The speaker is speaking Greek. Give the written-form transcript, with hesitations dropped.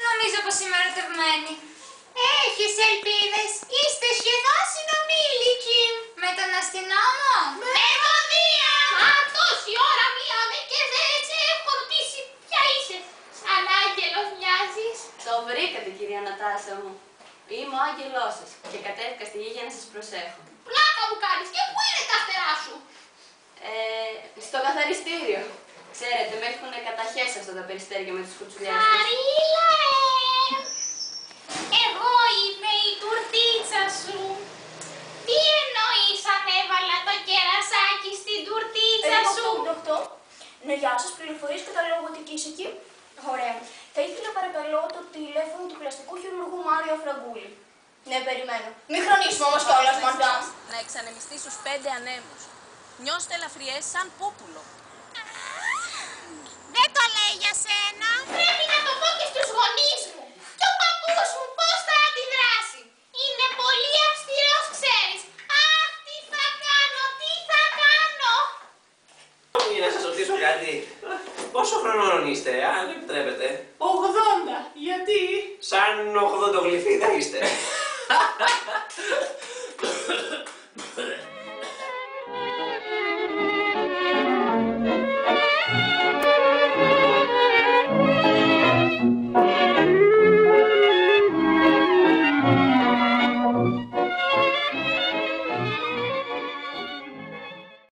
Νομίζω πως είμαι ερωτευμένη. Έχεις ελπίδες. Είστε σχεδόν συνομήλικοι. Με τον αστυνόμο. Με το Δία. Μα τόση ώρα μιλάμε και δεν σε έχω ρωτήσει ποια είσαι. Σαν άγγελος μοιάζεις. Το βρήκατε, κυρία Νατάσα μου. Είμαι ο άγγελός σας και κατέβηκα στη γη για να σας προσέχω. Πλάκα μου κάνεις. Και πού είναι τα φτερά σου? Στο καθαριστήριο. Ξέρετε, με έχουν καταχέσει αυτά τα περιστέρια με τις κουτσουδιάστες. Μαρίλα, εγώ είμαι η τουρτίτσα σου. Τι εννοείς αν έβαλα το κερασάκι στην τουρτίτσα σου? Ναι, γεια σας, πληροφορίες καταλογωτικής εκεί. Ωραία. Θα ήθελα παρακαλώ το τηλέφωνο του πλαστικού χειρουργού Μάριο Αφραγκούλη. Ναι, περιμένω. Μην χρονίσουμε όμως κιόλας, μαντάμ. Να εξανεμιστεί στους 5 ανέμους. Νιώστε ελαφριές σαν πούπουλο. Δεν το λέει για σένα. Πρέπει να το πω και στους γονείς μου. Και ο παππούς μου πώς θα αντιδράσει? Είναι πολύ αυστηρός, ξέρεις. Αχ, τι θα κάνω, τι θα κάνω. Για να σας ρωτήσω κάτι. Πόσο χρονών είστε, αν επιτρέπετε? 80. Γιατί? Σαν 80 γλυφίδα είστε.